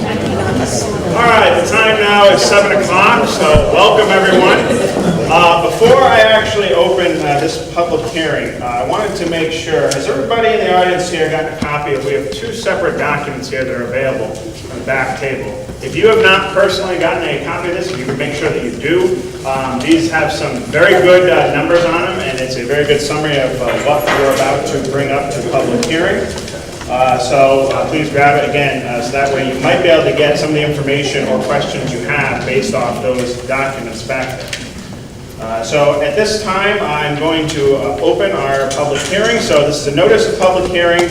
All right, the time now is 7 o'clock, so welcome everyone. Before I actually open this public hearing, I wanted to make sure, has everybody in the audience here gotten a copy of, we have two separate documents here that are available on the back table. If you have not personally gotten a copy of this, if you can make sure that you do, these have some very good numbers on them, and it's a very good summary of what we're about to bring up to public hearing. So please grab it again, so that way you might be able to get some of the information or questions you have based off those documents back there. So at this time, I'm going to open our public hearing. So this is a notice of public hearing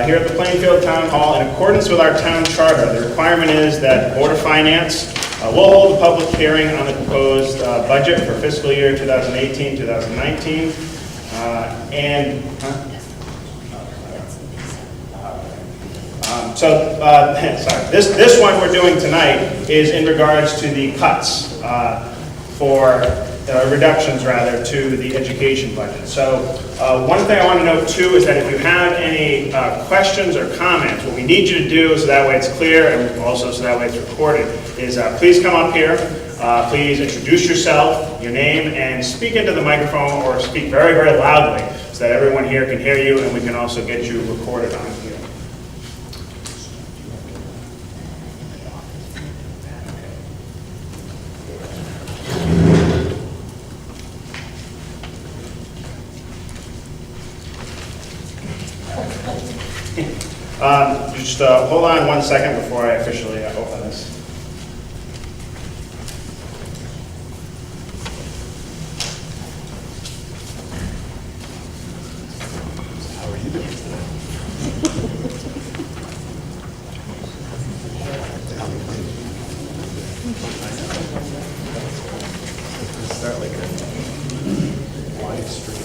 here at the Plainfield Town Hall in accordance with our town charter. The requirement is that the Board of Finance will hold a public hearing on the proposed budget for fiscal year 2018-2019. Sorry, this one we're doing tonight is in regards to the cuts for reductions rather to the education budget. So one thing I want to note too is that if you have any questions or comments, what we need you to do so that way it's clear and also so that way it's recorded is please come up here, please introduce yourself, your name, and speak into the microphone or speak very, very loudly so that everyone here can hear you and we can also get you recorded on here. Just hold on 1 second before I officially open this. How are you doing today? Start like a live stream.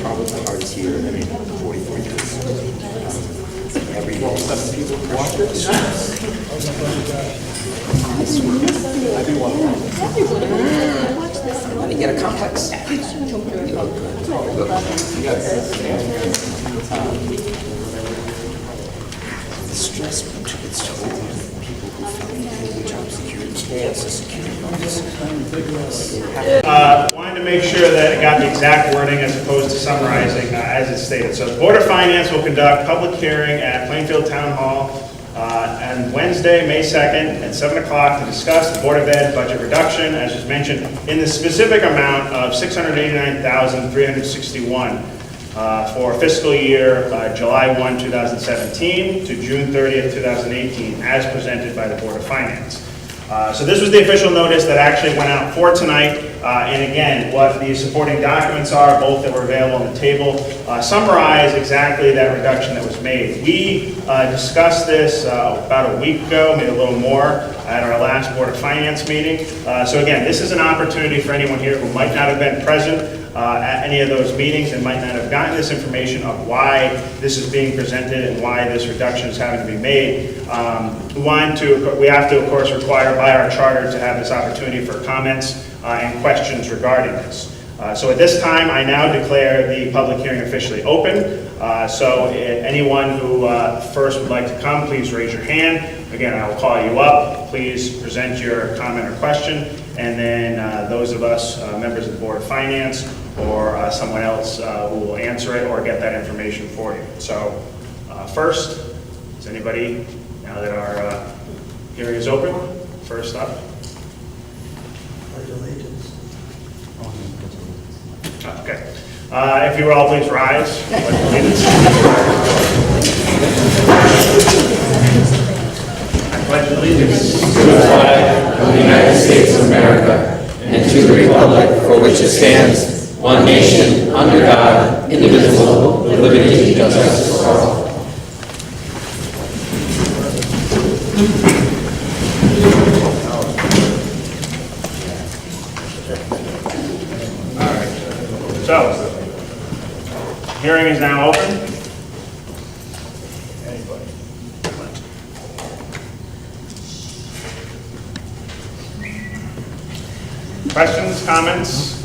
Probably the hardest year in 44 years. Every day. 7 people watch this? I do want to watch this. Want to get a complex? The stress it's to people who find job security, social security numbers. Wanted to make sure that it got the exact wording as opposed to summarizing as it's stated. So the Board of Finance will conduct public hearing at Plainfield Town Hall on Wednesday, May 2nd at 7 o'clock to discuss the Board of Ed budget reduction, as just mentioned, in the specific amount of $689,361 for fiscal year July 1, 2017 to June 30th, 2018, as presented by the Board of Finance. So this was the official notice that actually went out for tonight. And again, what the supporting documents are, both that were available on the table, summarize exactly that reduction that was made. We discussed this about a week ago, maybe a little more, at our last Board of Finance meeting. So again, this is an opportunity for anyone here who might not have been present at any of those meetings and might not have gotten this information of why this is being presented and why this reduction is having to be made. We have to, of course, require by our charter to have this opportunity for comments and questions regarding this. So at this time, I now declare the public hearing officially open. So anyone who first would like to come, please raise your hand. Again, I will call you up. Please present your comment or question. And then those of us, members of the Board of Finance, or someone else who will answer it or get that information for you. So first, is anybody, now that our hearing is open, first up? Okay. If you would all please rise. I pledge allegiance to the flag of the United States of America and to the republic for which it stands, one nation, under God, indivisible, with liberty and justice for all. So, hearing is now open. Anybody? Questions, comments?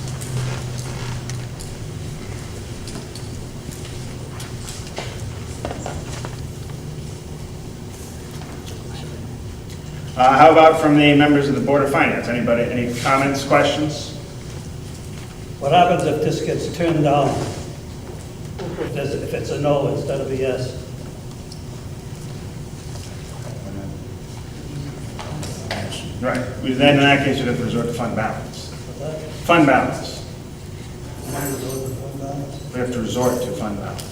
How about from the members of the Board of Finance? Anybody, any comments, questions? What happens if this gets turned down? If it's a no instead of a yes? Right, then in that case, you'd have to resort to fund balance. Fund balance. We have to resort to fund balance.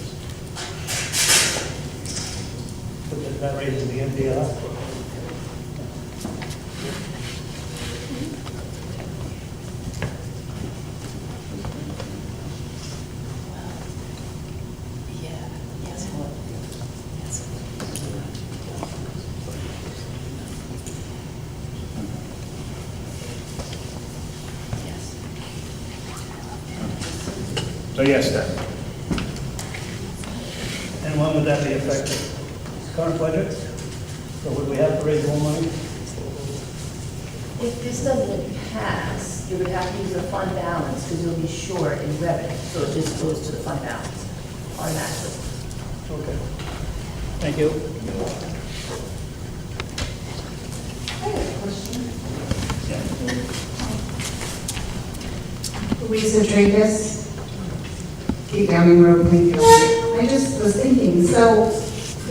That raises the NPR? So yes, Deb. And when would that be effective? Current budget? So would we have to raise more money? If this doesn't pass, you would have to use the fund balance because you'll be short in revenue. So it just goes to the fund balance automatically. Okay. Thank you. Louise Rodriguez, Keep Downing Road, Plainfield. I just was thinking, so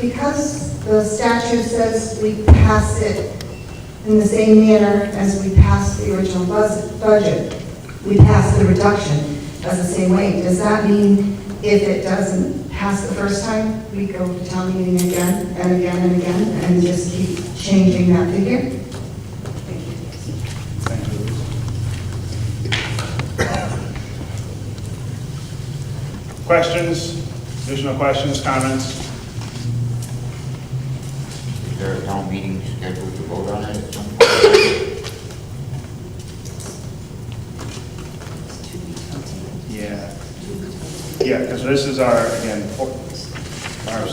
because the statute says we pass it in the same manner as we passed the original budget, we pass the reduction as the same way. Does that mean if it doesn't pass the first time, we go to town meeting again and again and again and just keep changing that figure? Questions? Additional questions, comments? Is there a town meeting scheduled to vote on it at some point? Yeah. Yeah, because this is our, again, our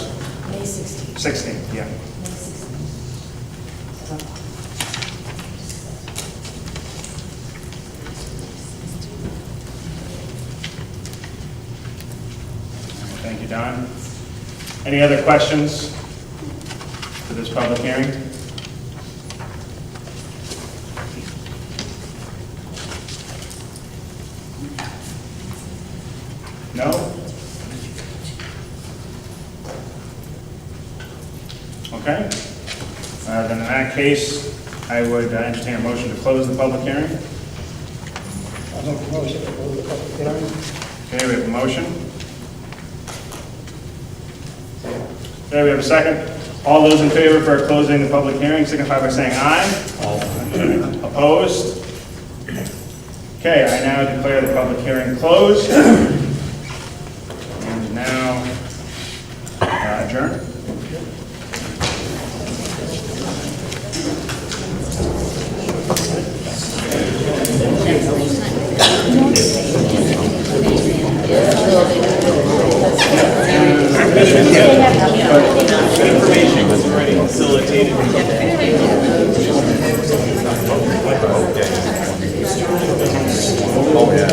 May 16th. 16th, yeah. May 16th. Thank you, Don. Any other questions for this public hearing? No? Okay. Then in that case, I would entertain a motion to close the public hearing. I make a motion to close the public hearing. Okay, we have a motion. Okay, we have a second. All those in favor for closing the public hearing signify by saying aye. Aye. Opposed? Okay, I now declare the public hearing closed. And now adjourn. Information was already facilitated. Oh, yeah.